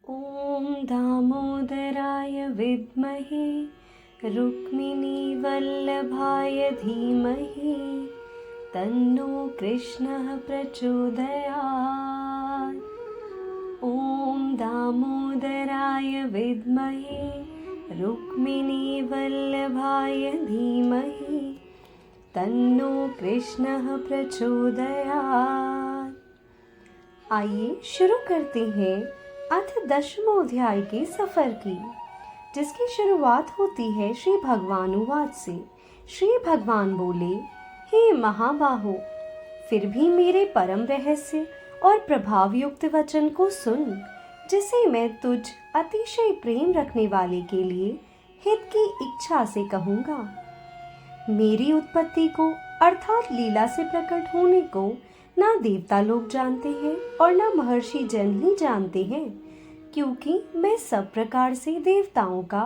ॐ दामोदराय विद्महे रुक्मिणीवल्लभाय धीमहि तन्नो कृष्णः प्रचोदयात्। ॐ दामोदराय विद्महे रुक्मिणीवल्लभाय धीमहि तन्नो कृष्णः प्रचोदयात्। आइए शुरू करते हैं अथ 10वें अध्याय के सफर की, जिसकी शुरुआत होती है श्री भगवानुवाच से। श्री भगवान बोले, हे महाबाहो, फिर भी मेरे परम रहस्य और प्रभाव युक्त वचन को सुन, जिसे मैं तुझ अतिशय प्रेम रखने वाले के लिए हित की इच्छा से कहूँगा। मेरी उत्पत्ति को अर्थात लीला से प्रकट होने को ना देवता लोग जानते हैं और ना महर्षि जन ही जानते हैं, क्योंकि मैं सब प्रकार से देवताओं का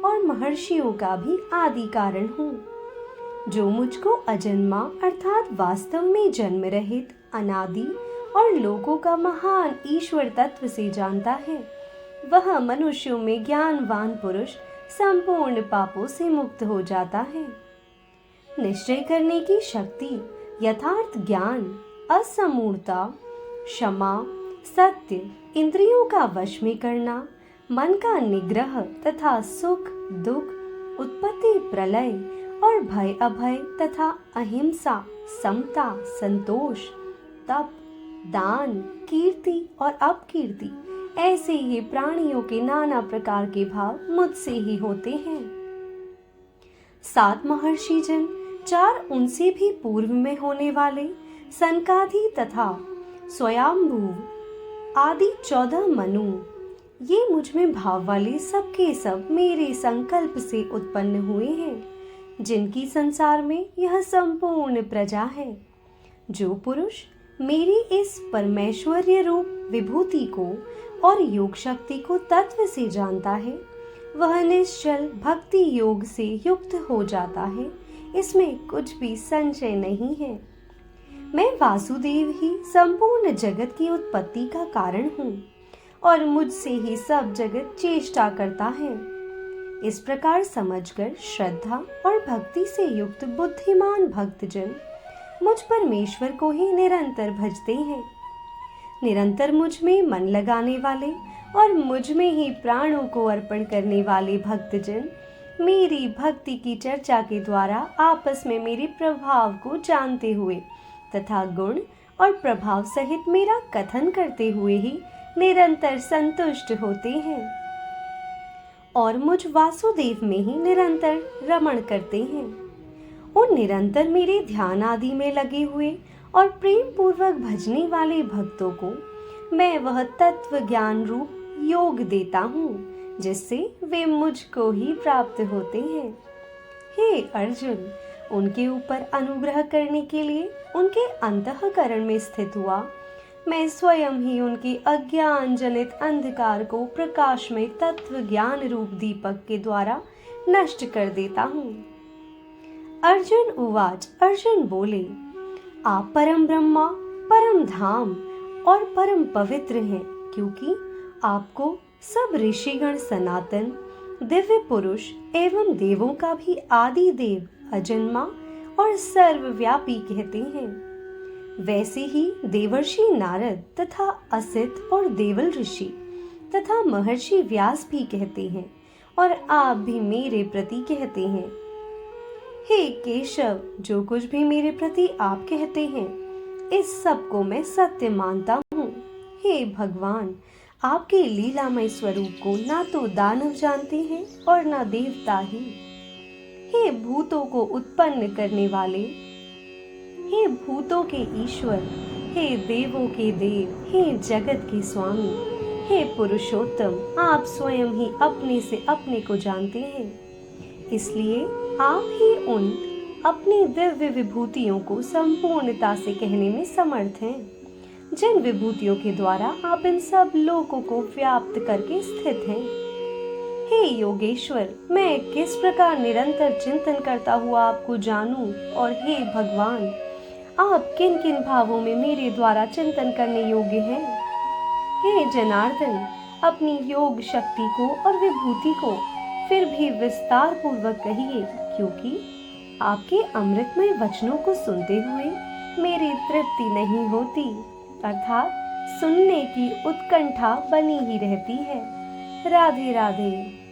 और महर्षियों का भी आदि कारण हूँ। जो मुझको अजन्मा अर्थात वास्तव में जन्म रहित अनादि और लोकों का महान ईश्वर तत्व से जानता है, वह मनुष्यों में ज्ञानवान पुरुष संपूर्ण पापों से मुक्त हो जाता है। निश्चय करने की शक्ति, यथार्थ ज्ञान, असमूढ़ता, क्षमा, सत्य, इंद्रियों का वश में करना, मन का निग्रह तथा सुख दुख, उत्पत्ति प्रलय और भय अभय तथा अहिंसा, समता, संतोष, तप, दान, कीर्ति और अपकीर्ति, ऐसे ही प्राणियों के नाना प्रकार के भाव मुझसे ही होते हैं। 7 महर्षि जन, 4 उनसे भी पूर्व में होने वाले सनकादि तथा स्वयंभू आदि 14 मनु, ये मुझ में भाव वाले सबके सब मेरे संकल्प से उत्पन्न हुए हैं, जिनकी संसार में यह संपूर्ण प्रजा है। जो पुरुष मेरी इस परमेश्वर्य रूप विभूति को और योग शक्ति को तत्व से जानता है, वह निश्चल भक्ति योग से युक्त हो जाता है, इसमें कुछ भी संशय नहीं है। मैं वासुदेव ही संपूर्ण जगत की उत्पत्ति का कारण हूँ और मुझसे ही सब जगत चेष्टा करता है। इस प्रकार समझकर श्रद्धा और भक्ति से युक्त बुद्धिमान भक्तजन मुझ परमेश्वर को ही निरंतर भजते हैं। निरंतर मुझ में मन लगाने वाले और मुझ में ही प्राणों को अर्पण करने वाले भक्तजन मेरी भक्ति की चर्चा के द्वारा आपस में मेरे प्रभाव को जानते हुए तथा गुण और प्रभाव सहित मेरा कथन करते हुए ही निरंतर संतुष्ट होते हैं और मुझ वासुदेव में ही निरंतर रमण करते हैं। उन निरंतर मेरे ध्यान आदि में लगे हुए और प्रेम पूर्वक भजने वाले भक्तों को मैं वह तत्व ज्ञान रूप योग देता हूँ, जिससे वे मुझको ही प्राप्त होते हैं। हे अर्जुन, उनके ऊपर अनुग्रह करने के लिए उनके अंतःकरण में स्थित हुआ मैं स्वयं ही उनके अज्ञान जनित अंधकार को प्रकाशमय तत्व ज्ञान रूप दीपक के द्वारा नष्ट कर देता हूँ। अर्जुन उवाच, अर्जुन बोले, आप परम ब्रह्मा, परम धाम और परम पवित्र हैं, क्योंकि आपको सब ऋषिगण सनातन दिव्य पुरुष एवं देवों का भी आदि देव, अजन्मा और सर्वव्यापी कहते हैं। वैसे ही देवर्षि नारद तथा असित और देवल ऋषि तथा महर्षि व्यास भी कहते हैं और आप भी मेरे प्रति कहते हैं। हे केशव, जो कुछ भी मेरे प्रति आप कहते हैं, इस सब को मैं सत्य मानता हूँ। हे भगवान, आपके लीलामय स्वरूप को ना तो दानव जानते हैं और ना देवता ही। हे भूतों को उत्पन्न करने वाले, हे भूतों के ईश्वर, हे देवों के देव, हे जगत के स्वामी, हे पुरुषोत्तम, आप स्वयं ही अपने से अपने को जानते हैं। इसलिए आप ही उन अपनी दिव्य विभूतियों को संपूर्णता से कहने में समर्थ हैं, जिन विभूतियों के द्वारा आप इन सब लोकों को व्याप्त करके स्थित हैं। हे योगेश्वर, मैं किस प्रकार निरंतर चिंतन करता हुआ आपको जानूं, और हे भगवान, आप किन किन भावों में मेरे द्वारा चिंतन करने योग्य हैं। हे जनार्दन, अपनी योग शक्ति को और विभूति को फिर भी विस्तार पूर्वक कहिए, क्योंकि आपके अमृतमय वचनों को सुनते हुए मेरी तृप्ति नहीं होती, अर्थात सुनने की उत्कंठा बनी ही रहती है। राधे राधे।